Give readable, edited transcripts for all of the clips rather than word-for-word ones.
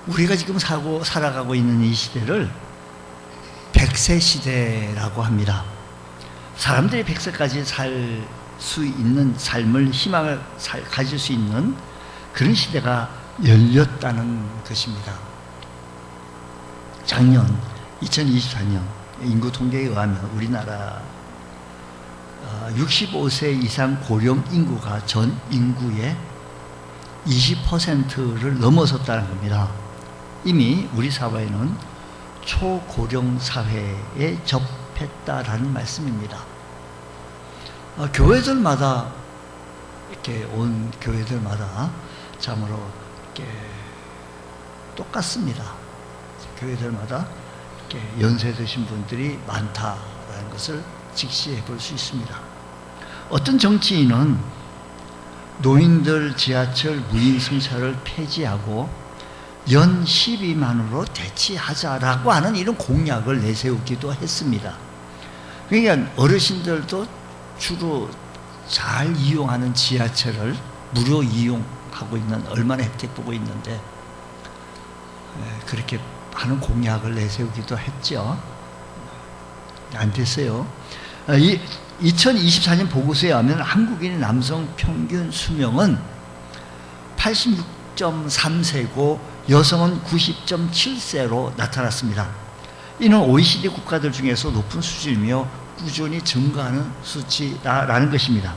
우리가 지금 살아가고 있는 이 시대를 100세 시대라고 합니다. 사람들이 100세까지 살 수 있는 삶을, 희망을 가질 수 있는 그런 시대가 열렸다는 것입니다. 작년 2024년 인구 통계에 의하면 우리나라 65세 이상 고령 인구가 전 인구의 20%를 넘어섰다는 겁니다. 이미 우리 사회는 초고령 사회에 접했다라는 말씀입니다. 교회들마다 이렇게 온 교회들마다 참으로 이렇게 똑같습니다. 교회들마다 이렇게 연세 드신 분들이 많다라는 것을 직시해 볼 수 있습니다. 어떤 정치인은 노인들 지하철 무임 승차를 폐지하고 연 12만으로 대치하자라고 하는 이런 공약을 내세우기도 했습니다. 그러니까 어르신들도 주로 잘 이용하는 지하철을 무료 이용하고 있는, 얼마나 혜택 보고 있는데 그렇게 하는 공약을 내세우기도 했죠. 안 됐어요. 2024년 보고서에 하면 한국인의 남성 평균 수명은 86.3세고 여성은 90.7세로 나타났습니다. 이는 OECD 국가들 중에서 높은 수준이며 꾸준히 증가하는 수치라는 것입니다.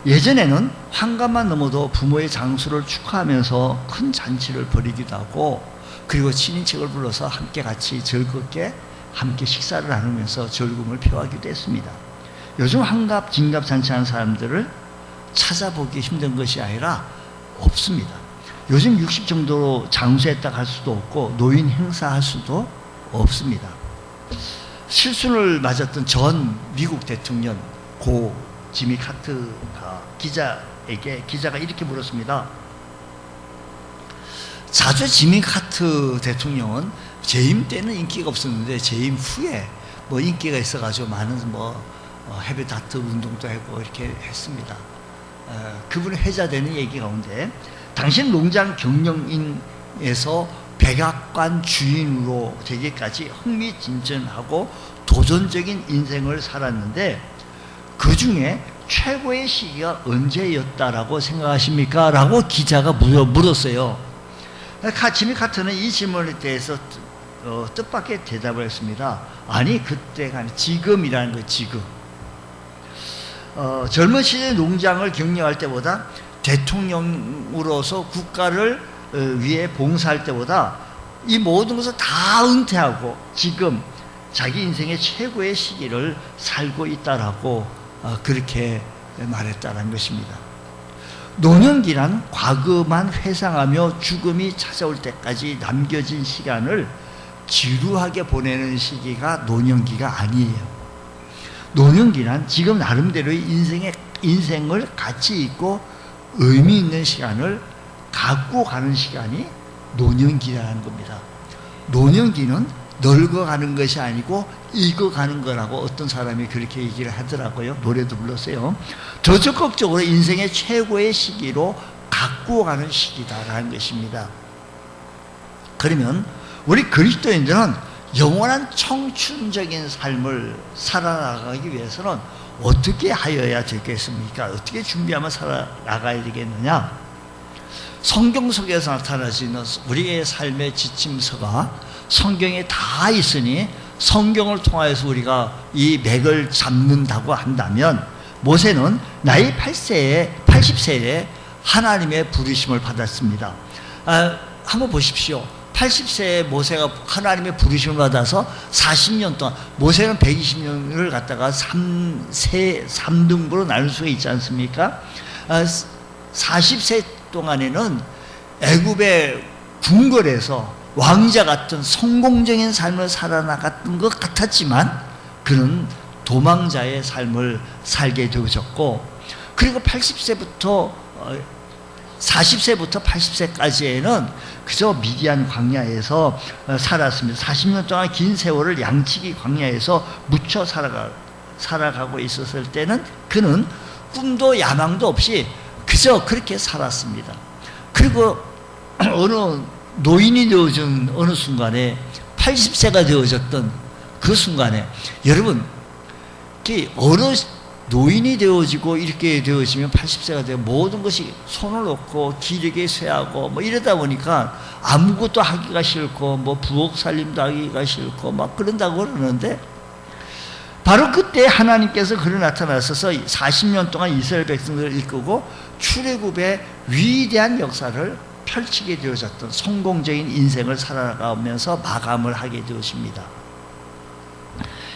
예전에는 환갑만 넘어도 부모의 장수를 축하하면서 큰 잔치를 벌이기도 하고, 그리고 친인척을 불러서 함께 같이 즐겁게 함께 식사를 나누면서 즐거움을 표하기도 했습니다. 요즘 환갑, 진갑 잔치하는 사람들을 찾아보기 힘든 것이 아니라 없습니다. 요즘 60 정도로 장수했다 할 수도 없고 노인 행사할 수도 없습니다. 실순을 맞았던 전 미국 대통령 고 지미 카트가 기자가 이렇게 물었습니다. 자주 지미 카트 대통령은 재임 때는 인기가 없었는데 재임 후에 뭐 인기가 있어가지고 많은 해외 다트 운동도 하고 이렇게 했습니다. 그분의 회자되는 얘기 가운데 당신 농장 경영인에서 백악관 주인으로 되기까지 흥미진진하고 도전적인 인생을 살았는데 그 중에 최고의 시기가 언제였다라고 생각하십니까? 라고 기자가 물었어요. 지미 카트는 이 질문에 대해서 뜻밖의 대답을 했습니다. 아니, 그때가 아니라 지금이라는 거예요. 지금. 젊은 시절 농장을 경영할 때보다 대통령으로서 국가를 위해 봉사할 때보다 이 모든 것을 다 은퇴하고 지금 자기 인생의 최고의 시기를 살고 있다라고 그렇게 말했다는 것입니다. 노년기란 과거만 회상하며 죽음이 찾아올 때까지 남겨진 시간을 지루하게 보내는 시기가 노년기가 아니에요. 노년기란 지금 나름대로의 인생을 가치 있고 의미 있는 시간을 갖고 가는 시간이 노년기라는 겁니다. 노년기는 늙어가는 것이 아니고 익어가는 거라고 어떤 사람이 그렇게 얘기를 하더라고요. 노래도 불렀어요. 더 적극적으로 인생의 최고의 시기로 갖고 가는 시기다라는 것입니다. 그러면 우리 그리스도인들은 영원한 청춘적인 삶을 살아나가기 위해서는 어떻게 하여야 되겠습니까? 어떻게 준비하면 살아나가야 되겠느냐? 성경 속에서 나타나시는 우리의 삶의 지침서가 성경에 다 있으니 성경을 통하여서 우리가 이 맥을 잡는다고 한다면 모세는 나이 80세에 하나님의 부르심을 받았습니다. 한번 보십시오. 80세에 모세가 하나님의 부르심을 받아서 40년 동안, 모세는 120년을 갖다가 3등분으로 나눌 수가 있지 않습니까? 40세 동안에는 애굽의 궁궐에서 왕자 같은 성공적인 삶을 살아나갔던 것 같았지만 그는 도망자의 삶을 살게 되어졌고, 그리고 40세부터 80세까지에는 그저 미디안 광야에서 살았습니다. 40년 동안 긴 세월을 양치기 광야에서 묻혀 살아가고 있었을 때는 그는 꿈도 야망도 없이 그저 그렇게 살았습니다. 그리고 어느 노인이 되어진 어느 순간에 80세가 되어졌던 그 순간에 여러분 어느 노인이 되어지고 이렇게 되어지면 80세가 되어 모든 것이 손을 놓고 기력에 쇠하고 뭐 이러다 보니까 아무것도 하기가 싫고 뭐 부엌 살림도 하기가 싫고 막 그런다고 그러는데 바로 그때 하나님께서 그를 나타나셔서 40년 동안 이스라엘 백성들을 이끌고 출애굽의 위대한 역사를 펼치게 되어졌던 성공적인 인생을 살아가면서 마감을 하게 되었습니다.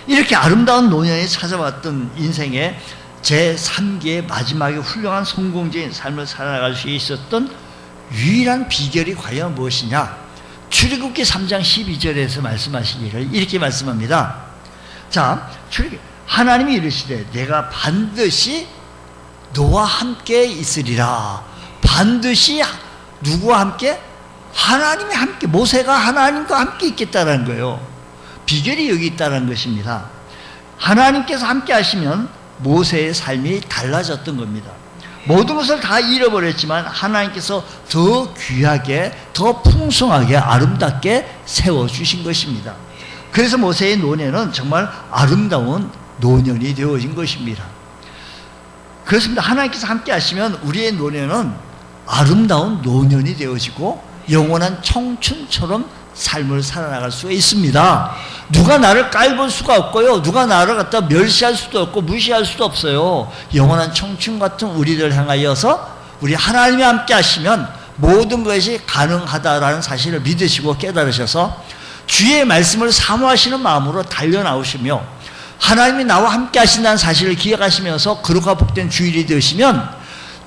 이렇게 아름다운 노년이 찾아왔던 인생의 제3기의 마지막에 훌륭한 성공적인 삶을 살아갈 수 있었던 유일한 비결이 과연 무엇이냐? 출애굽기 3장 12절에서 말씀하시기를 이렇게 말씀합니다. 자, 하나님이 이르시되 내가 반드시 너와 함께 있으리라. 반드시 누구와 함께? 하나님이 함께, 모세가 하나님과 함께 있겠다는 거예요. 비결이 여기 있다는 것입니다. 하나님께서 함께 하시면 모세의 삶이 달라졌던 겁니다. 모든 것을 다 잃어버렸지만 하나님께서 더 귀하게, 더 풍성하게, 아름답게 세워주신 것입니다. 그래서 모세의 노년은 정말 아름다운 노년이 되어진 것입니다. 그렇습니다. 하나님께서 함께 하시면 우리의 노년은 아름다운 노년이 되어지고 영원한 청춘처럼 삶을 살아나갈 수가 있습니다. 누가 나를 깔볼 수가 없고요. 누가 나를 갖다 멸시할 수도 없고 무시할 수도 없어요. 영원한 청춘 같은 우리를 향하여서 우리 하나님이 함께 하시면 모든 것이 가능하다라는 사실을 믿으시고 깨달으셔서 주의 말씀을 사모하시는 마음으로 달려나오시며 하나님이 나와 함께 하신다는 사실을 기억하시면서 거룩하고 복된 주일이 되시면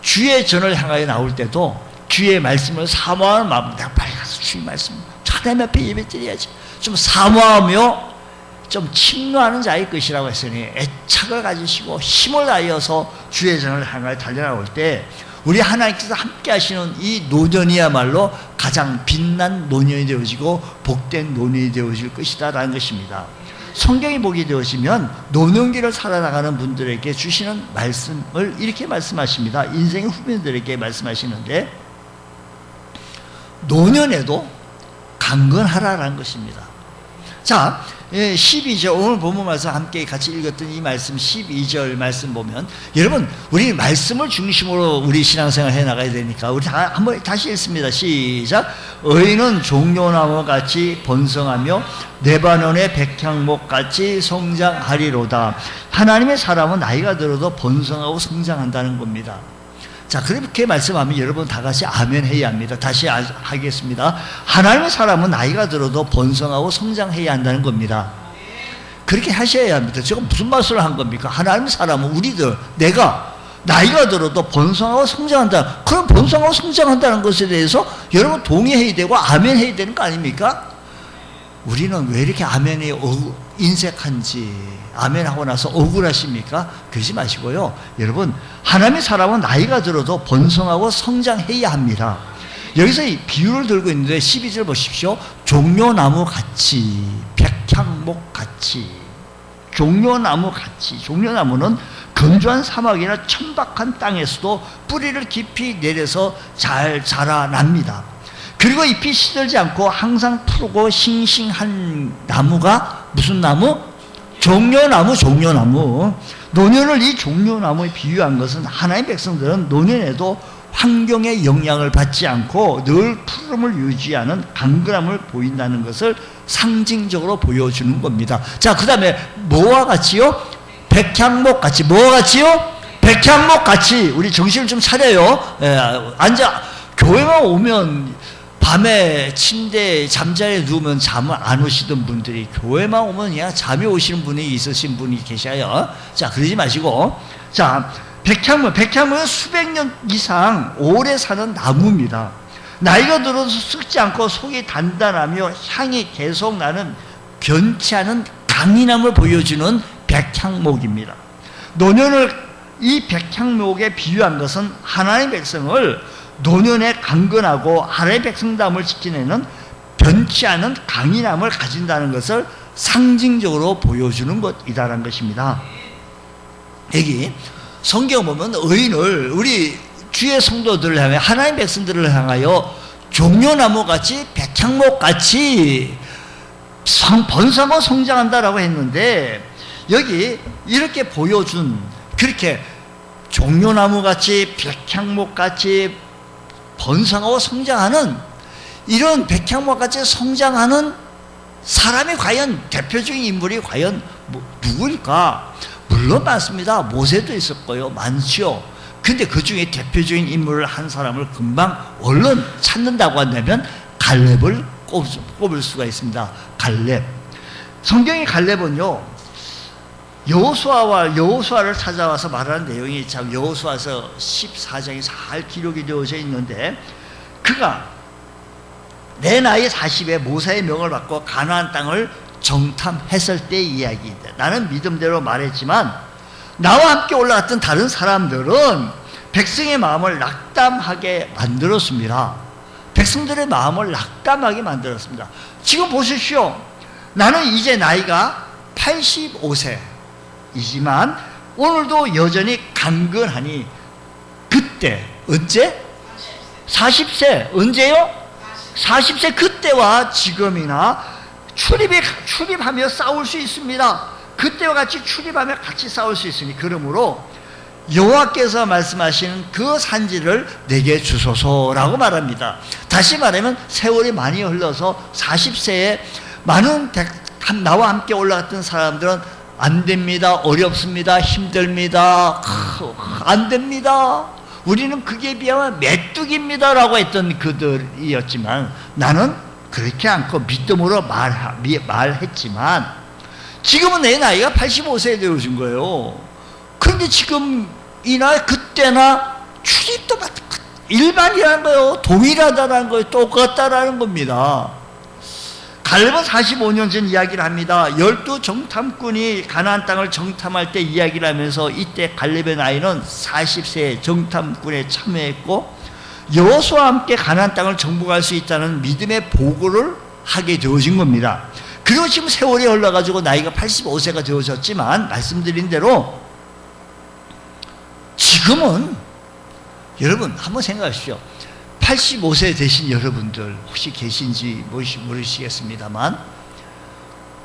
주의 전을 향하여 나올 때도 주의 말씀을 사모하는 마음으로 내가 빨리 가서 주의 말씀 하나님 앞에 예배 드려야지. 좀 사모하며 좀 침노하는 자의 것이라고 했으니 애착을 가지시고 힘을 다하여서 주의 전을 향하여 달려나올 때 우리 하나님께서 함께 하시는 이 노년이야말로 가장 빛난 노년이 되어지고 복된 노년이 되어질 것이다 라는 것입니다. 성경이 보게 되어지면 노년기를 살아나가는 분들에게 주시는 말씀을 이렇게 말씀하십니다. 인생의 후배들에게 말씀하시는데 노년에도 강건하라라는 것입니다. 자, 12절 오늘 본문 말씀 함께 같이 읽었던 이 말씀 12절 말씀 보면 여러분 우리 말씀을 중심으로 우리 신앙생활 해나가야 되니까 우리 한번 다시 읽습니다. 시작. 의인은 종려나무같이 번성하며 레바논의 백향목같이 성장하리로다. 하나님의 사람은 나이가 들어도 번성하고 성장한다는 겁니다. 자, 그렇게 말씀하면 여러분 다 같이 아멘 해야 합니다. 다시 하겠습니다. 하나님의 사람은 나이가 들어도 번성하고 성장해야 한다는 겁니다. 그렇게 하셔야 합니다. 제가 무슨 말씀을 한 겁니까? 하나님의 사람은 우리들, 내가 나이가 들어도 번성하고 성장한다. 그럼 번성하고 성장한다는 것에 대해서 여러분 동의해야 되고 아멘 해야 되는 거 아닙니까? 우리는 왜 이렇게 아멘이 인색한지 아멘하고 나서 억울하십니까? 그러지 마시고요. 여러분 하나님의 사람은 나이가 들어도 번성하고 성장해야 합니다. 여기서 이 비유를 들고 있는데 12절 보십시오. 종려나무같이 백향목같이 종려나무같이 종려나무는 건조한 사막이나 천박한 땅에서도 뿌리를 깊이 내려서 잘 자라납니다. 그리고 잎이 시들지 않고 항상 푸르고 싱싱한 나무가 무슨 나무? 종려나무, 종려나무. 노년을 이 종려나무에 비유한 것은 하나님의 백성들은 노년에도 환경의 영향을 받지 않고 늘 푸름을 유지하는 강건함을 보인다는 것을 상징적으로 보여주는 겁니다. 자, 그 다음에 뭐와 같이요? 백향목같이. 뭐와 같이요? 백향목같이. 우리 정신을 좀 차려요. 앉아. 교회만 오면 밤에 침대에 잠자리에 누우면 잠을 안 오시던 분들이 교회만 오면 그냥 잠이 오시는 분이 있으신 분이 계셔요. 자, 그러지 마시고. 자, 백향목은 수백 년 이상 오래 사는 나무입니다. 나이가 들어서 썩지 않고 속이 단단하며 향이 계속 나는 변치 않은 강인함을 보여주는 백향목입니다. 노년을 이 백향목에 비유한 것은 하나님의 백성을 노년에 강건하고 하나님의 백성담을 지키내는 변치 않은 강인함을 가진다는 것을 상징적으로 보여주는 것이다라는 것입니다. 여기 성경 보면 의인을 우리 주의 성도들을 향해 하나님의 백성들을 향하여 종려나무같이 백향목같이 번성하고 성장한다라고 했는데, 여기 이렇게 보여준, 그렇게 종려나무같이 백향목같이 번성하고 성장하는, 이런 백향목같이 성장하는 사람이 과연, 대표적인 인물이 과연 누구일까? 물론 많습니다. 모세도 있었고요, 많죠. 근데 그 중에 대표적인 인물을 한 사람을 금방 얼른 찾는다고 한다면 갈렙을 꼽을 수가 있습니다. 갈렙. 성경의 갈렙은요, 여호수아를 찾아와서 말하는 내용이 참 여호수아서 14장에 잘 기록이 되어져 있는데, 그가 내 나이 40에 모세의 명을 받고 가나안 땅을 정탐했을 때의 이야기입니다. 나는 믿음대로 말했지만 나와 함께 올라갔던 다른 사람들은 백성의 마음을 낙담하게 만들었습니다. 백성들의 마음을 낙담하게 만들었습니다. 지금 보십시오. 나는 이제 나이가 85세이지만 오늘도 여전히 강건하니, 그때 언제? 40세 언제요? 40세 그때와 지금이나 출입하며 싸울 수 있습니다. 그때와 같이 출입하며 같이 싸울 수 있으니, 그러므로 여호와께서 말씀하시는 그 산지를 내게 주소서라고 말합니다. 다시 말하면 세월이 많이 흘러서 40세에 많은 나와 함께 올라갔던 사람들은 안 됩니다, 어렵습니다, 힘듭니다, 안 됩니다, 우리는 그게 비하면 메뚜기입니다라고 했던 그들이었지만, 나는 그렇게 않고 믿음으로 말했지만 지금은 내 나이가 85세에 되어진 거예요. 그런데 지금이나 그때나 출입도 일반이라는 거예요. 동일하다라는 거예요. 똑같다라는 겁니다. 갈렙은 45년 전 이야기를 합니다. 12 정탐꾼이 가나안 땅을 정탐할 때 이야기를 하면서, 이때 갈렙의 나이는 40세에 정탐꾼에 참여했고 여호수아와 함께 가나안 땅을 정복할 수 있다는 믿음의 보고를 하게 되어진 겁니다. 그리고 지금 세월이 흘러가지고 나이가 85세가 되어졌지만, 말씀드린 대로 지금은, 여러분 한번 생각하십시오. 85세 되신 여러분들 혹시 계신지 모르시겠습니다만,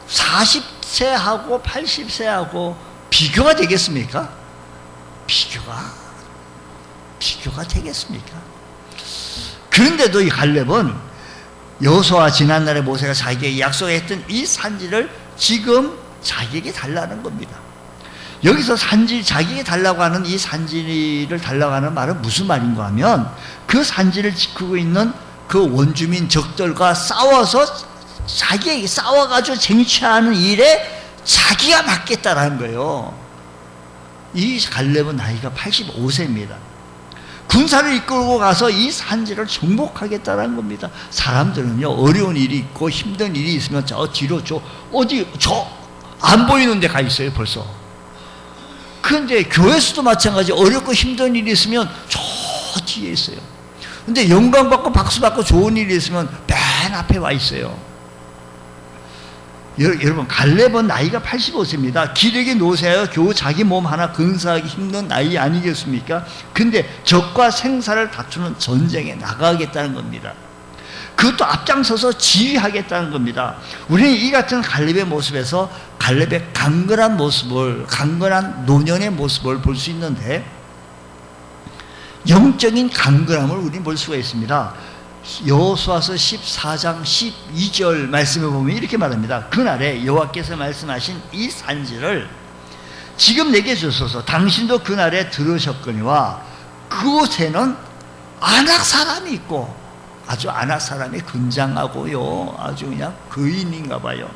40세하고 80세하고 비교가 되겠습니까? 비교가 되겠습니까? 그런데도 이 갈렙은 여호수아, 지난날에 모세가 자기에게 약속했던 이 산지를 지금 자기에게 달라는 겁니다. 여기서 자기에게 달라고 하는 이 산지를 달라고 하는 말은 무슨 말인가 하면, 그 산지를 지키고 있는 그 원주민 적들과 자기에게 싸워가지고 쟁취하는 일에 자기가 맡겠다라는 거예요. 이 갈렙은 나이가 85세입니다. 군사를 이끌고 가서 이 산지를 정복하겠다는 겁니다. 사람들은요, 어려운 일이 있고 힘든 일이 있으면 저 뒤로 안 보이는 데 가 있어요, 벌써. 그런데 교회에서도 마찬가지, 어렵고 힘든 일이 있으면 저 뒤에 있어요. 근데 영광받고 박수받고 좋은 일이 있으면 맨 앞에 와 있어요. 여러분, 갈렙은 나이가 85세입니다. 기력이 노쇠하여 겨우 자기 몸 하나 근사하기 힘든 나이 아니겠습니까? 근데 적과 생사를 다투는 전쟁에 나가겠다는 겁니다. 그것도 앞장서서 지휘하겠다는 겁니다. 우리는 이 같은 갈렙의 모습에서 갈렙의 강건한 노년의 모습을 볼 수 있는데, 영적인 강건함을 우리는 볼 수가 있습니다. 여호수아서 14장 12절 말씀을 보면 이렇게 말합니다. 그날에 여호와께서 말씀하신 이 산지를 지금 내게 주소서. 당신도 그날에 들으셨거니와 그곳에는 아낙 사람이 있고, 아주 아낙 사람이 건장하고요, 아주 그냥 거인인가 봐요.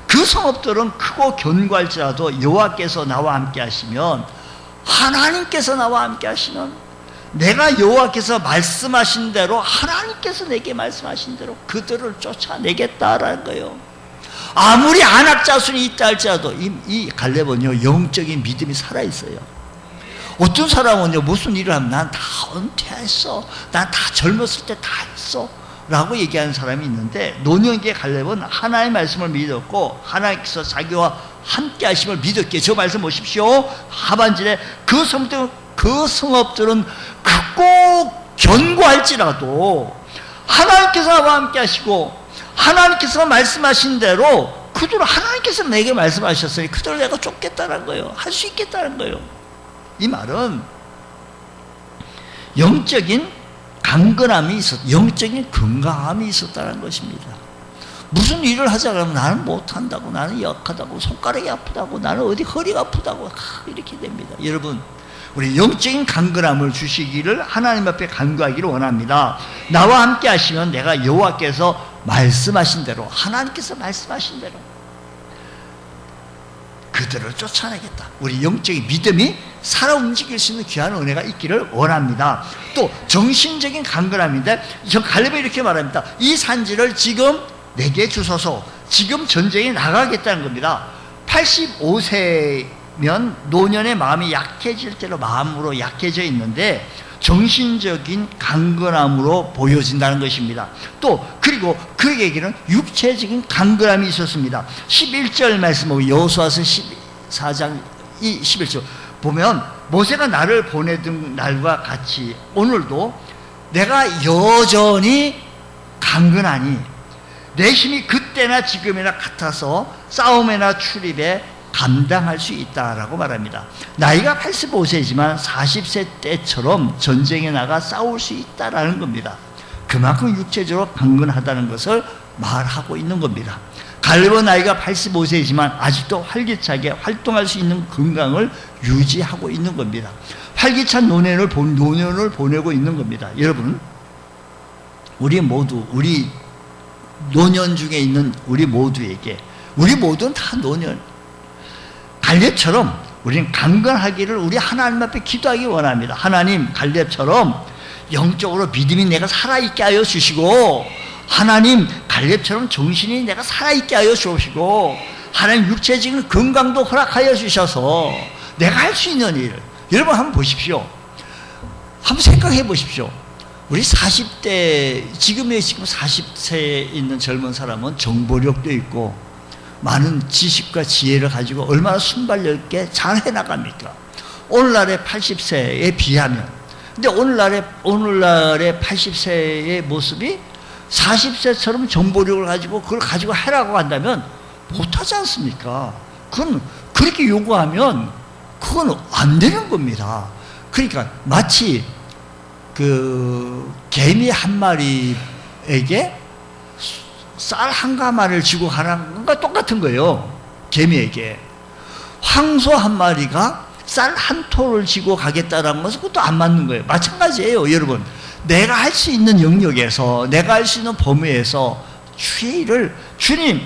그 성읍들은 크고 견고할지라도 여호와께서 나와 함께 하시면, 하나님께서 나와 함께 하시면, 내가 여호와께서 말씀하신 대로, 하나님께서 내게 말씀하신 대로 그들을 쫓아내겠다라는 거예요. 아무리 아낙 자손이 있다 할지라도 이 갈렙은요, 영적인 믿음이 살아있어요. 어떤 사람은요, 무슨 일을 하면 난 다 은퇴했어, 난 다 젊었을 때 다 했어 라고 얘기하는 사람이 있는데, 노년기의 갈렙은 하나님의 말씀을 믿었고 하나님께서 자기와 함께 하심을 믿었기에, 저 말씀 보십시오. 하반절에 그 성읍들은 크고 견고할지라도 하나님께서 나와 함께 하시고 하나님께서 말씀하신 대로 그대로 하나님께서 내게 말씀하셨으니 그대로 내가 쫓겠다는 거예요. 할 수 있겠다는 거예요. 이 말은 영적인 강건함이 영적인 건강함이 있었다는 것입니다. 무슨 일을 하자 그러면 나는 못한다고, 나는 약하다고, 손가락이 아프다고, 나는 어디 허리가 아프다고 이렇게 됩니다. 여러분, 우리 영적인 강건함을 주시기를 하나님 앞에 간구하기를 원합니다. 나와 함께 하시면 내가 여호와께서 말씀하신 대로, 하나님께서 말씀하신 대로 그들을 쫓아내겠다. 우리 영적인 믿음이 살아 움직일 수 있는 귀한 은혜가 있기를 원합니다. 또 정신적인 강건함인데 저 갈렙이 이렇게 말합니다. 이 산지를 지금 내게 주소서. 지금 전쟁에 나가겠다는 겁니다. 85세면 노년의 마음이 약해질 때로 마음으로 약해져 있는데 정신적인 강건함으로 보여진다는 것입니다. 또 그리고 그에게는 육체적인 강건함이 있었습니다. 11절 말씀 보면 여호수아서 14장 11절 보면 모세가 나를 보내던 날과 같이 오늘도 내가 여전히 강건하니 내 힘이 그때나 지금이나 같아서 싸움이나 출입에 감당할 수 있다라고 말합니다. 나이가 85세지만 40세 때처럼 전쟁에 나가 싸울 수 있다라는 겁니다. 그만큼 육체적으로 강건하다는 것을 말하고 있는 겁니다. 갈렙은 나이가 85세이지만 아직도 활기차게 활동할 수 있는 건강을 유지하고 있는 겁니다. 활기찬 노년을 보내고 있는 겁니다. 여러분, 우리 모두, 우리 노년 중에 있는 우리 모두에게, 우리 모두는 다 노년, 갈렙처럼 우리는 강건하기를 우리 하나님 앞에 기도하기 원합니다. 하나님, 갈렙처럼 영적으로 믿음이 내가 살아있게 하여 주시고, 하나님, 갈렙처럼 정신이 내가 살아있게 하여 주시고, 하나님 육체적인 건강도 허락하여 주셔서 내가 할 수 있는 일을, 여러분 한번 보십시오. 한번 생각해 보십시오. 우리 40대, 지금 40세에 있는 젊은 사람은 정보력도 있고 많은 지식과 지혜를 가지고 얼마나 순발력 있게 잘 해나갑니까? 오늘날의 80세에 비하면. 근데 오늘날의 80세의 모습이 40세처럼 정보력을 가지고 그걸 가지고 해라고 한다면 못하지 않습니까? 그건 그렇게 요구하면 그건 안 되는 겁니다. 그러니까 마치 그 개미 한 마리에게 쌀 한 가마를 쥐고 가는 것과 똑같은 거예요. 개미에게. 황소 한 마리가 쌀 한 톨을 쥐고 가겠다는 것은 그것도 안 맞는 거예요. 마찬가지예요, 여러분. 내가 할 수 있는 영역에서, 내가 할 수 있는 범위에서 주님,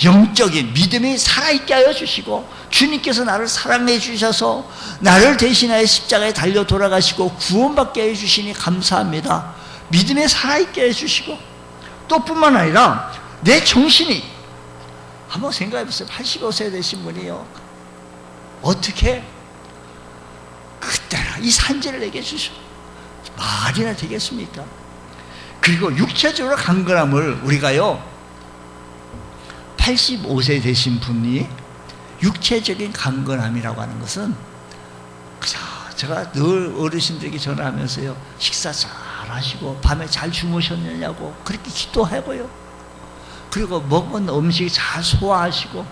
영적인 믿음이 살아있게 하여 주시고, 주님께서 나를 사랑해 주셔서 나를 대신하여 십자가에 달려 돌아가시고 구원받게 해주시니 감사합니다. 믿음에 살아있게 해주시고, 또 뿐만 아니라 내 정신이, 한번 생각해 보세요. 85세 되신 분이요, 어떻게 그때나 이 산지를 내게 주셔, 말이나 되겠습니까? 그리고 육체적으로 강건함을 우리가요, 85세 되신 분이 육체적인 강건함이라고 하는 것은, 제가 늘 어르신들에게 전화하면서요, 식사 잘 하시고 밤에 잘 주무셨느냐고 그렇게 기도하고요, 그리고 먹은 음식 잘 소화하시고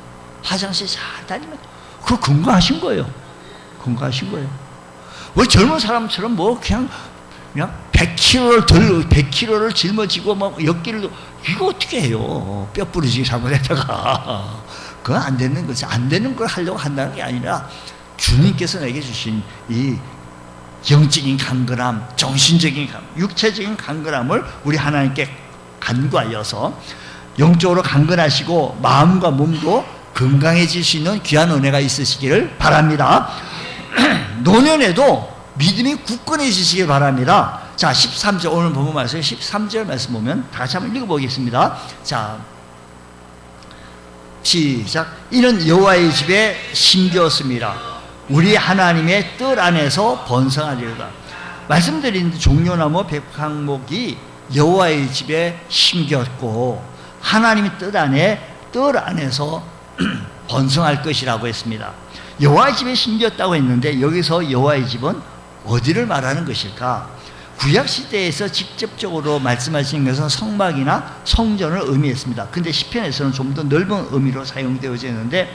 화장실 잘 다니면 그거 건강하신 거예요. 건강하신 거예요. 우리 젊은 사람처럼 뭐 그냥 100kg를 짊어지고 막 엿기를, 이거 어떻게 해요? 뼈 부러지게 잘못했다가. 그건 안 되는 거지. 안 되는 걸 하려고 한다는 게 아니라 주님께서 내게 주신 이 영적인 강건함, 정신적인 강건함, 육체적인 강건함을 우리 하나님께 간구하여서 영적으로 강건하시고 마음과 몸도 건강해질 수 있는 귀한 은혜가 있으시기를 바랍니다. 노년에도 믿음이 굳건해지시길 바랍니다. 자, 13절, 오늘 본문 말씀 13절 말씀 보면 다 같이 한번 읽어보겠습니다. 자, 시작. 이는 여호와의 집에 심겼습니다. 우리 하나님의 뜰 안에서 번성하리로다. 말씀드린 종려나무 백향목이 여호와의 집에 심겼고 하나님의 뜰 안에서 번성할 것이라고 했습니다. 여호와의 집에 심겼다고 했는데 여기서 여호와의 집은 어디를 말하는 것일까? 구약 시대에서 직접적으로 말씀하신 것은 성막이나 성전을 의미했습니다. 근데 시편에서는 좀 더 넓은 의미로 사용되어져 있는데,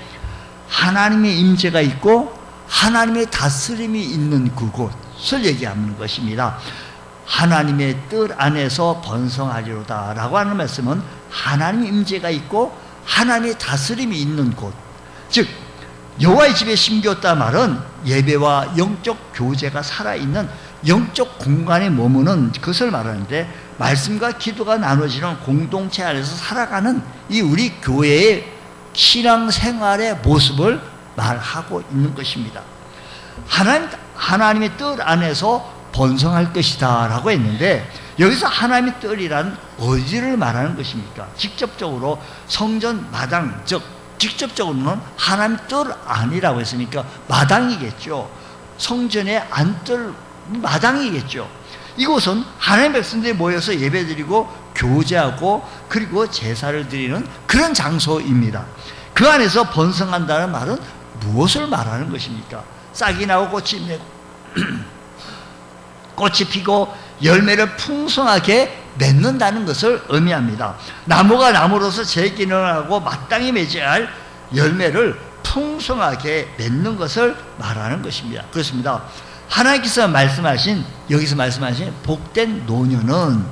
하나님의 임재가 있고 하나님의 다스림이 있는 그곳을 얘기하는 것입니다. 하나님의 뜻 안에서 번성하리로다 라고 하는 말씀은 하나님의 임재가 있고 하나님의 다스림이 있는 곳, 즉 여호와의 집에 심겼다 말은 예배와 영적 교제가 살아있는 영적 공간에 머무는 그것을 말하는데, 말씀과 기도가 나눠지는 공동체 안에서 살아가는 이 우리 교회의 신앙생활의 모습을 말하고 있는 것입니다. 하나님의 뜻 안에서 번성할 것이다 라고 했는데, 여기서 하나님의 뜻이란 어디를 말하는 것입니까? 직접적으로 성전 마당, 즉 직접적으로는 하나님 뜻 아니라고 했으니까 마당이겠죠. 성전의 안뜰 마당이겠죠. 이곳은 하나님의 백성들이 모여서 예배드리고 교제하고 그리고 제사를 드리는 그런 장소입니다. 그 안에서 번성한다는 말은 무엇을 말하는 것입니까? 싹이 나고 꽃이 내고 꽃이 피고 열매를 풍성하게 맺는다는 것을 의미합니다. 나무가 나무로서 재기는 하고 마땅히 맺어야 할 열매를 풍성하게 맺는 것을 말하는 것입니다. 그렇습니다. 하나님께서 여기서 말씀하신 복된 노년은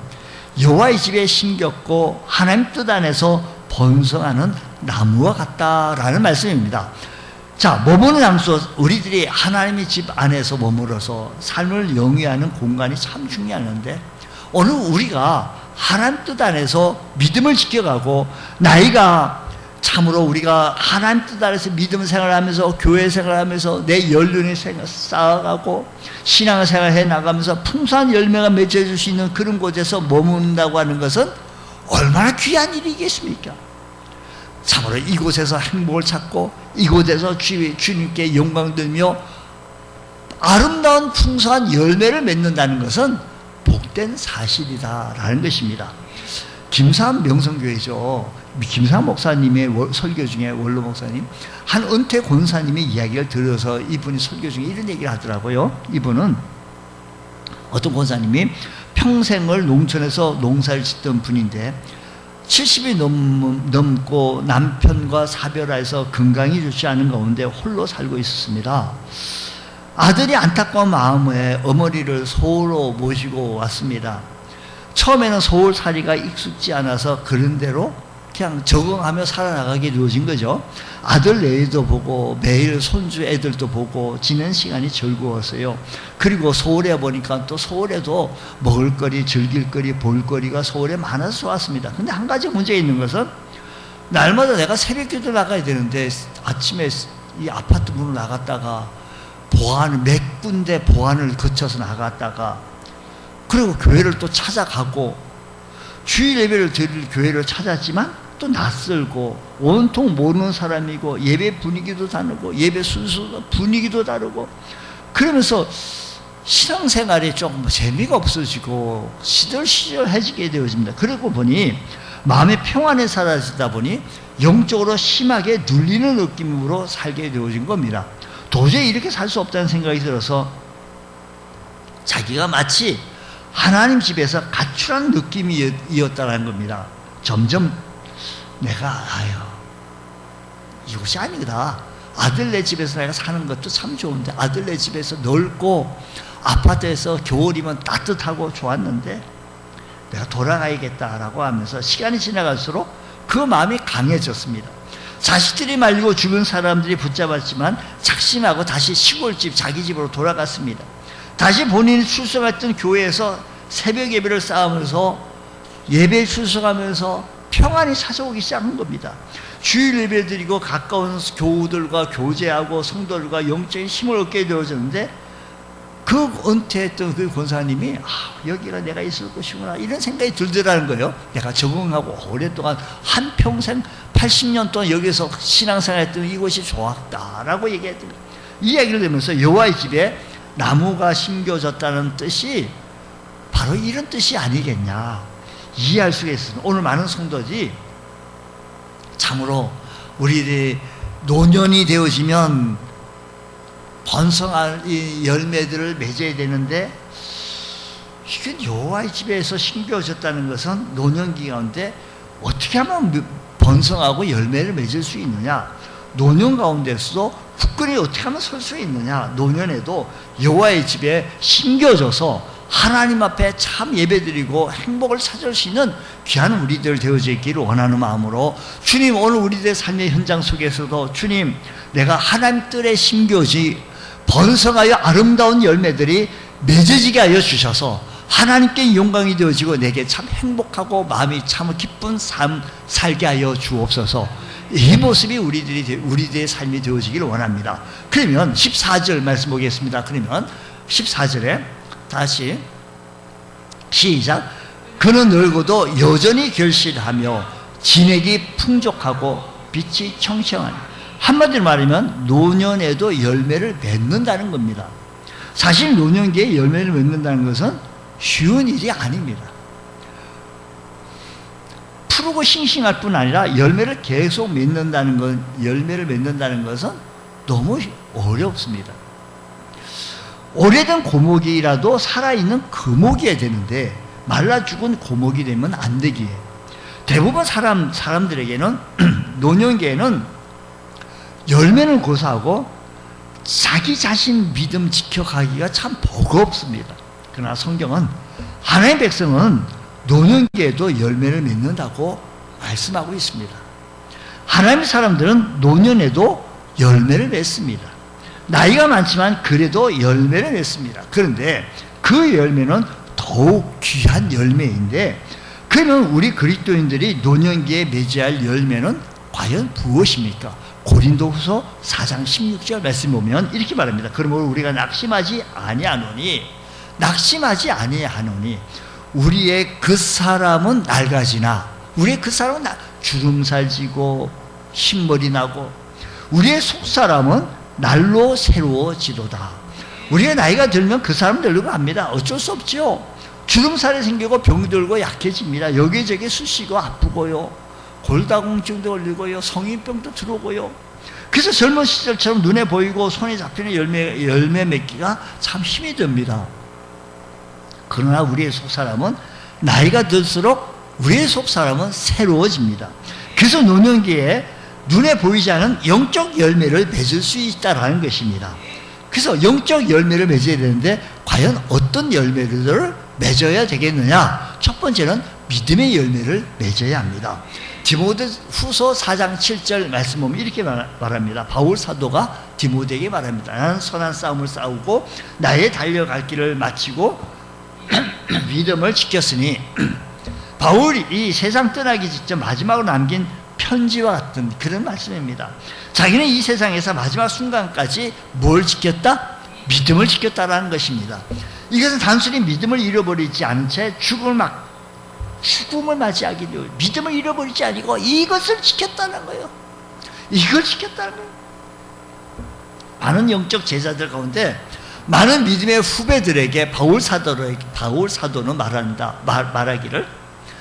여호와의 집에 심겼고 하나님 뜻 안에서 번성하는 나무와 같다라는 말씀입니다. 자, 머무는 장소, 우리들이 하나님의 집 안에서 머물러서 삶을 영위하는 공간이 참 중요한데, 오늘 우리가 하나님 뜻 안에서 믿음을 지켜가고, 나이가 참으로 우리가 하나님 뜻 안에서 믿음 생활하면서 교회 생활하면서 내 연륜의 생활 쌓아가고 신앙 생활해 나가면서 풍성한 열매가 맺어질 수 있는 그런 곳에서 머문다고 하는 것은 얼마나 귀한 일이겠습니까? 참으로 이곳에서 행복을 찾고 이곳에서 주님께 영광 돌며 아름다운 풍성한 열매를 맺는다는 것은 복된 사실이다라는 것입니다. 김산 명성교회죠. 김산 목사님의 설교 중에, 원로 목사님, 한 은퇴 권사님의 이야기를 들어서 이분이 설교 중에 이런 얘기를 하더라고요. 이분은 어떤 권사님이 평생을 농촌에서 농사를 짓던 분인데 70이 넘고 남편과 사별해서 건강이 좋지 않은 가운데 홀로 살고 있었습니다. 아들이 안타까운 마음에 어머니를 서울로 모시고 왔습니다. 처음에는 서울살이가 익숙지 않아서 그런 대로 그냥 적응하며 살아나가게 되어진 거죠. 아들 애도 보고 매일 손주 애들도 보고 지낸 시간이 즐거웠어요. 그리고 서울에 보니까 또 서울에도 먹을거리, 즐길거리, 볼거리가 서울에 많아서 좋았습니다. 근데 한 가지 문제가 있는 것은 날마다 내가 새벽기도 나가야 되는데 아침에 이 아파트 문을 나갔다가 몇 군데 보안을 거쳐서 나갔다가 그리고 교회를 또 찾아가고 주일 예배를 드릴 교회를 찾았지만 또 낯설고 온통 모르는 사람이고 예배 분위기도 다르고 예배 순서 분위기도 다르고 그러면서 신앙생활이 조금 재미가 없어지고 시들시들해지게 되어집니다. 그러고 보니 마음의 평안에 사라지다 보니 영적으로 심하게 눌리는 느낌으로 살게 되어진 겁니다. 도저히 이렇게 살 수 없다는 생각이 들어서 자기가 마치 하나님 집에서 가출한 느낌이었다는 겁니다. 점점 내가 이곳이 아니구나. 아들네 집에서 내가 사는 것도 참 좋은데 아들네 집에서 넓고 아파트에서 겨울이면 따뜻하고 좋았는데 내가 돌아가야겠다라고 하면서 시간이 지나갈수록 그 마음이 강해졌습니다. 자식들이 말리고 주변 사람들이 붙잡았지만 작심하고 다시 시골집 자기 집으로 돌아갔습니다. 다시 본인이 출석했던 교회에서 새벽 예배를 쌓으면서 예배에 출석하면서 평안이 찾아오기 시작한 겁니다. 주일 예배 드리고 가까운 교우들과 교제하고 성도들과 영적인 힘을 얻게 되어졌는데 그 은퇴했던 그 권사님이 여기가 내가 있을 것이구나 이런 생각이 들더라는 거예요. 내가 적응하고 오랫동안 한평생 80년 동안 여기서 신앙생활했던 이곳이 좋았다라고 얘기했던 거예요. 이 이야기를 들으면서 여호와의 집에 나무가 심겨졌다는 뜻이 바로 이런 뜻이 아니겠냐 이해할 수가 있습니다. 오늘 많은 성도들이 참으로 우리들이 노년이 되어지면 번성할 이 열매들을 맺어야 되는데 이건 여호와의 집에서 심겨졌다는 것은 노년기 가운데 어떻게 하면 번성하고 열매를 맺을 수 있느냐, 노년 가운데서도 굳건히 어떻게 하면 설 수 있느냐, 노년에도 여호와의 집에 심겨져서 하나님 앞에 참 예배드리고 행복을 찾을 수 있는 귀한 우리들 되어져 있기를 원하는 마음으로, 주님 오늘 우리들의 삶의 현장 속에서도 주님 내가 하나님 뜰에 심겨지 번성하여 아름다운 열매들이 맺어지게 하여 주셔서 하나님께 영광이 되어지고 내게 참 행복하고 마음이 참 기쁜 삶 살게 하여 주옵소서. 이 모습이 우리들의 삶이 되어지기를 원합니다. 그러면 14절 말씀 보겠습니다. 그러면 14절에 다시 시작. 그는 늙어도 여전히 결실하며 진액이 풍족하고 빛이 청청하니. 한마디로 말하면 노년에도 열매를 맺는다는 겁니다. 사실 노년기에 열매를 맺는다는 것은 쉬운 일이 아닙니다. 푸르고 싱싱할 뿐 아니라 열매를 계속 열매를 맺는다는 것은 너무 어렵습니다. 오래된 고목이라도 살아있는 거목이어야 되는데 말라 죽은 고목이 되면 안 되기에, 대부분 사람들에게는 노년기에는 열매는 고사하고 자기 자신 믿음 지켜가기가 참 버겁습니다. 그러나 성경은 하나님의 백성은 노년기에도 열매를 맺는다고 말씀하고 있습니다. 하나님의 사람들은 노년에도 열매를 맺습니다. 나이가 많지만 그래도 열매를 맺습니다. 그런데 그 열매는 더욱 귀한 열매인데, 그러면 우리 그리스도인들이 노년기에 맺어야 할 열매는 과연 무엇입니까? 고린도후서 4장 16절 말씀 보면 이렇게 말합니다. 그러므로 우리가 낙심하지 아니하노니 우리의 그 사람은 낡아지나, 우리의 그 사람은 주름살 지고 흰머리 나고 우리의 속사람은 날로 새로워지도다. 우리가 나이가 들면 그 사람 늙고 합니다. 어쩔 수 없죠. 주름살이 생기고 병들고 약해집니다. 여기저기 쑤시고 아프고요, 골다공증도 걸리고요, 성인병도 들어오고요. 그래서 젊은 시절처럼 눈에 보이고 손에 잡히는 열매 맺기가 참 힘이 듭니다. 그러나 우리의 속사람은 나이가 들수록 우리의 속사람은 새로워집니다. 그래서 노년기에 눈에 보이지 않은 영적 열매를 맺을 수 있다는 것입니다. 그래서 영적 열매를 맺어야 되는데 과연 어떤 열매를 맺어야 되겠느냐? 첫 번째는 믿음의 열매를 맺어야 합니다. 디모데후서 4장 7절 말씀 보면 이렇게 말합니다. 바울 사도가 디모데에게 말합니다. 나는 선한 싸움을 싸우고 나의 달려갈 길을 마치고 믿음을 지켰으니, 바울이 이 세상 떠나기 직전 마지막으로 남긴 편지와 같은 그런 말씀입니다. 자기는 이 세상에서 마지막 순간까지 뭘 지켰다? 믿음을 지켰다라는 것입니다. 이것은 단순히 믿음을 잃어버리지 않은 채 죽음을 맞이하기 위해 믿음을 잃어버리지 아니고 이것을 지켰다는 거예요. 이걸 지켰다는 거예요. 많은 영적 제자들 가운데 많은 믿음의 후배들에게 바울 사도는 말하기를,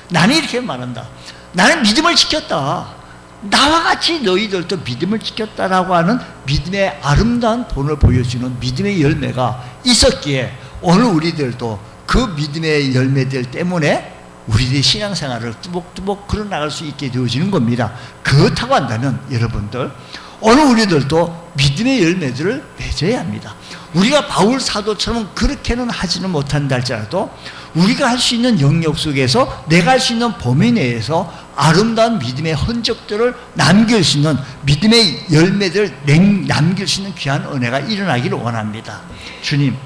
나는 이렇게 말한다. 나는 믿음을 지켰다. 나와 같이 너희들도 믿음을 지켰다라고 하는 믿음의 아름다운 본을 보여주는 믿음의 열매가 있었기에 오늘 우리들도 그 믿음의 열매들 때문에 우리들의 신앙생활을 뚜벅뚜벅 걸어나갈 수 있게 되어지는 겁니다. 그렇다고 한다면 여러분들, 오늘 우리들도 믿음의 열매들을 맺어야 합니다. 우리가 바울 사도처럼 그렇게는 하지는 못한다 할지라도 우리가 할 수 있는 영역 속에서 내가 할 수 있는 범위 내에서 아름다운 믿음의 흔적들을 남길 수 있는, 믿음의 열매들 남길 수 있는 귀한 은혜가 일어나기를 원합니다. 주님,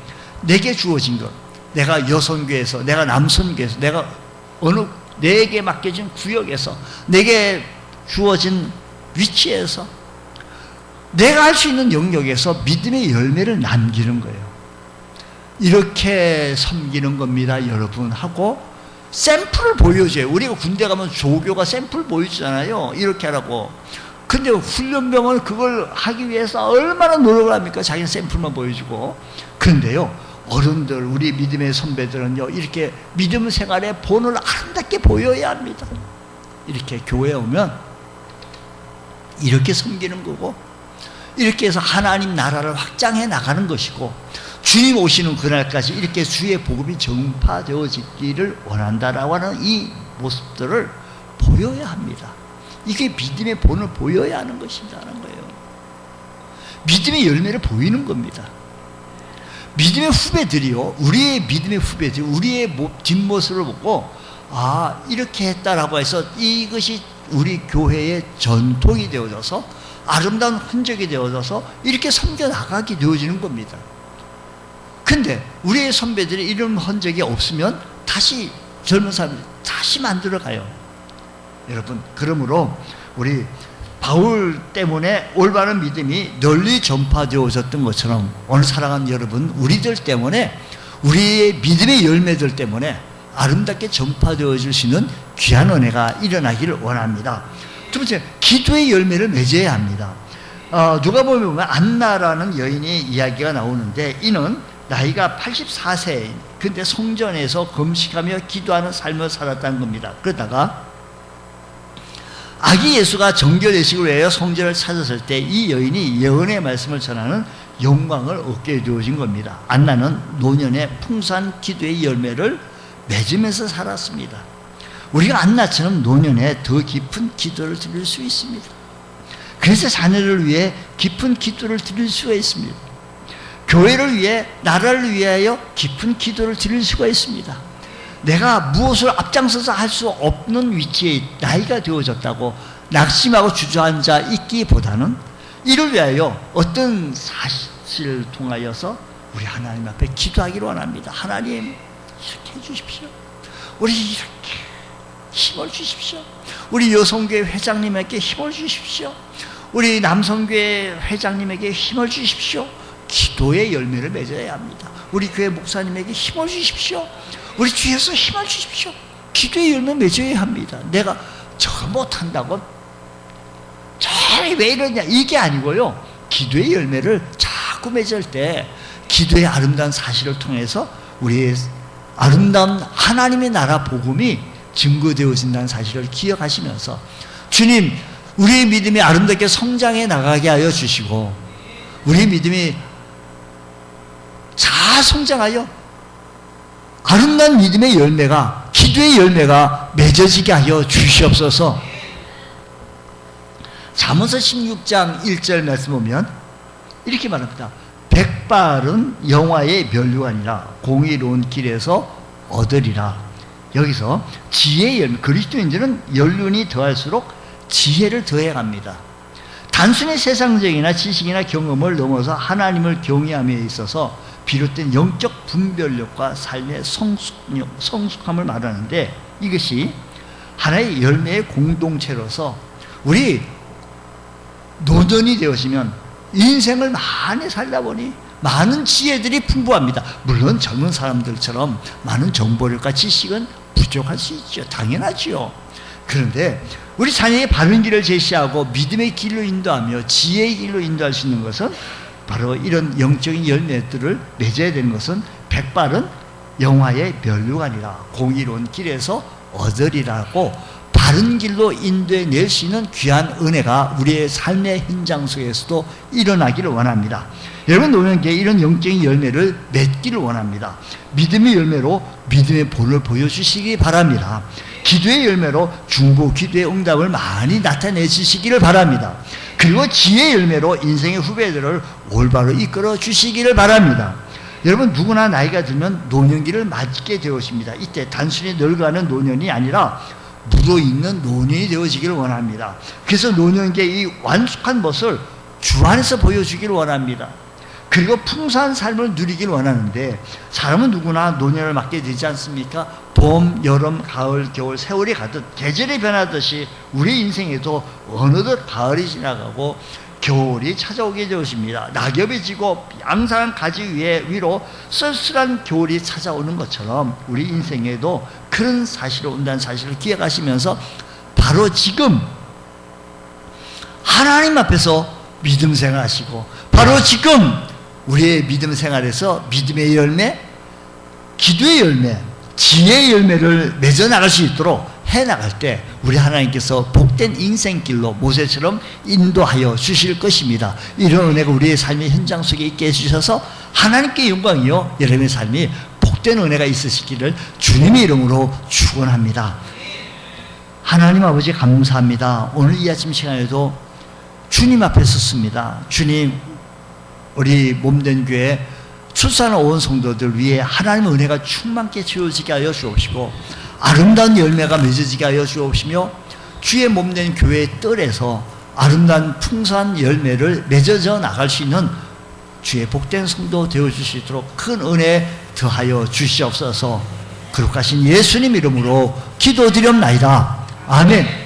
내게 주어진 것, 내가 여성교에서, 내가 남성교에서, 내가 내게 맡겨진 구역에서, 내게 주어진 위치에서, 내가 할 수 있는 영역에서 믿음의 열매를 남기는 거예요. 이렇게 섬기는 겁니다, 여러분. 하고 샘플을 보여줘요. 우리가 군대 가면 조교가 샘플 보여주잖아요. 이렇게 하라고. 근데 훈련병은 그걸 하기 위해서 얼마나 노력을 합니까? 자기는 샘플만 보여주고. 그런데요, 어른들, 우리 믿음의 선배들은요, 이렇게 믿음 생활의 본을 아름답게 보여야 합니다. 이렇게 교회에 오면 이렇게 섬기는 거고, 이렇게 해서 하나님 나라를 확장해 나가는 것이고, 주님 오시는 그날까지 이렇게 주의 복음이 전파되어지기를 원한다라고 하는 이 모습들을 보여야 합니다. 이게 믿음의 본을 보여야 하는 것이라는 거예요. 믿음의 열매를 보이는 겁니다. 믿음의 후배들이요, 우리의 믿음의 후배들, 우리의 뒷모습을 보고 이렇게 했다라고 해서 이것이 우리 교회의 전통이 되어져서 아름다운 흔적이 되어져서 이렇게 섬겨나가게 되어지는 겁니다. 근데 우리의 선배들이 이런 흔적이 없으면 다시 젊은 사람들이 다시 만들어가요. 여러분, 그러므로 우리 바울 때문에 올바른 믿음이 널리 전파되어졌던 것처럼 오늘 사랑하는 여러분, 우리들 때문에, 우리의 믿음의 열매들 때문에 아름답게 전파되어질 수 있는 귀한 은혜가 일어나기를 원합니다. 두 번째, 기도의 열매를 맺어야 합니다. 누가 보면 안나라는 여인의 이야기가 나오는데, 이는 나이가 84세, 근데 성전에서 금식하며 기도하는 삶을 살았다는 겁니다. 그러다가 아기 예수가 정결례식을 위하여 성전을 찾았을 때 이 여인이 예언의 말씀을 전하는 영광을 얻게 되어진 겁니다. 안나는 노년의 풍성한 기도의 열매를 맺으면서 살았습니다. 우리가 안나처럼 노년에 더 깊은 기도를 드릴 수 있습니다. 그래서 자녀를 위해 깊은 기도를 드릴 수가 있습니다. 교회를 위해, 나라를 위하여 깊은 기도를 드릴 수가 있습니다. 내가 무엇을 앞장서서 할 수 없는 위치에 나이가 되어졌다고 낙심하고 주저앉아 있기보다는 이를 위하여 어떤 사실을 통하여서 우리 하나님 앞에 기도하기를 원합니다. 하나님, 이렇게 해주십시오. 우리 이렇게 힘을 주십시오. 우리 여성교회 회장님에게 힘을 주십시오. 우리 남성교회 회장님에게 힘을 주십시오. 기도의 열매를 맺어야 합니다. 우리 교회 목사님에게 힘을 주십시오. 우리 주에서 힘을 주십시오. 기도의 열매 맺어야 합니다. 내가 저거 못한다고 왜 이러냐, 이게 아니고요, 기도의 열매를 자꾸 맺을 때 기도의 아름다운 사실을 통해서 우리의 아름다운 하나님의 나라 복음이 증거되어진다는 사실을 기억하시면서, 주님, 우리의 믿음이 아름답게 성장해 나가게 하여 주시고 우리의 믿음이 잘 성장하여 아름다운 믿음의 열매가, 기도의 열매가 맺어지게 하여 주시옵소서. 잠언서 16장 1절 말씀 보면 이렇게 말합니다. 백발은 영화의 면류관이라 공의로운 길에서 얻으리라. 여기서 지혜의 열매, 그리스도인들은 연륜이 더할수록 지혜를 더해갑니다. 단순히 세상적이나 지식이나 경험을 넘어서 하나님을 경외함에 있어서 비롯된 영적 분별력과 삶의 성숙함을 말하는데, 이것이 하나의 열매의 공동체로서 우리 노년이 되어지면 인생을 많이 살다 보니 많은 지혜들이 풍부합니다. 물론 젊은 사람들처럼 많은 정보력과 지식은 부족할 수 있죠. 당연하지요. 그런데 우리 자녀의 바른 길을 제시하고 믿음의 길로 인도하며 지혜의 길로 인도할 수 있는 것은 바로 이런 영적인 열매들을 맺어야 되는 것은 백발은 영화의 면류관이라 공의로운 길에서 얻으리라고 바른 길로 인도해 낼 수 있는 귀한 은혜가 우리의 삶의 현장 속에서도 일어나기를 원합니다. 여러분, 노년기에 이런 영적인 열매를 맺기를 원합니다. 믿음의 열매로 믿음의 본을 보여주시기 바랍니다. 기도의 열매로 중보 기도의 응답을 많이 나타내 주시기를 바랍니다. 그리고 지혜의 열매로 인생의 후배들을 올바로 이끌어 주시기를 바랍니다. 여러분, 누구나 나이가 들면 노년기를 맞게 되어집니다. 이때 단순히 늙어가는 노년이 아니라 묻어있는 노년이 되어지기를 원합니다. 그래서 노년기의 이 완숙한 것을 주 안에서 보여주기를 원합니다. 그리고 풍성한 삶을 누리기를 원하는데, 사람은 누구나 노년을 맞게 되지 않습니까? 봄, 여름, 가을, 겨울, 세월이 가듯 계절이 변하듯이 우리 인생에도 어느덧 가을이 지나가고 겨울이 찾아오게 되었습니다. 낙엽이 지고 양산한 가지 위로 쓸쓸한 겨울이 찾아오는 것처럼 우리 인생에도 그런 사실이 온다는 사실을 기억하시면서 바로 지금 하나님 앞에서 믿음 생활하시고, 바로 지금 우리의 믿음 생활에서 믿음의 열매, 기도의 열매, 지혜의 열매를 맺어 나갈 수 있도록 해나갈 때 우리 하나님께서 복된 인생길로 모세처럼 인도하여 주실 것입니다. 이런 은혜가 우리의 삶의 현장 속에 있게 해주셔서 하나님께 영광이요 여러분의 삶이 복된 은혜가 있으시기를 주님의 이름으로 축원합니다. 하나님 아버지 감사합니다. 오늘 이 아침 시간에도 주님 앞에 섰습니다. 주님, 우리 몸된 교회 출산을 온 성도들 위해 하나님의 은혜가 충만케 채워지게 하여 주옵시고 아름다운 열매가 맺어지게 하여 주옵시며 주의 몸된 교회의 뜰에서 아름다운 풍성한 열매를 맺어져 나갈 수 있는 주의 복된 성도 되어줄 수 있도록 큰 은혜 더하여 주시옵소서. 거룩하신 예수님 이름으로 기도드렸나이다. 아멘.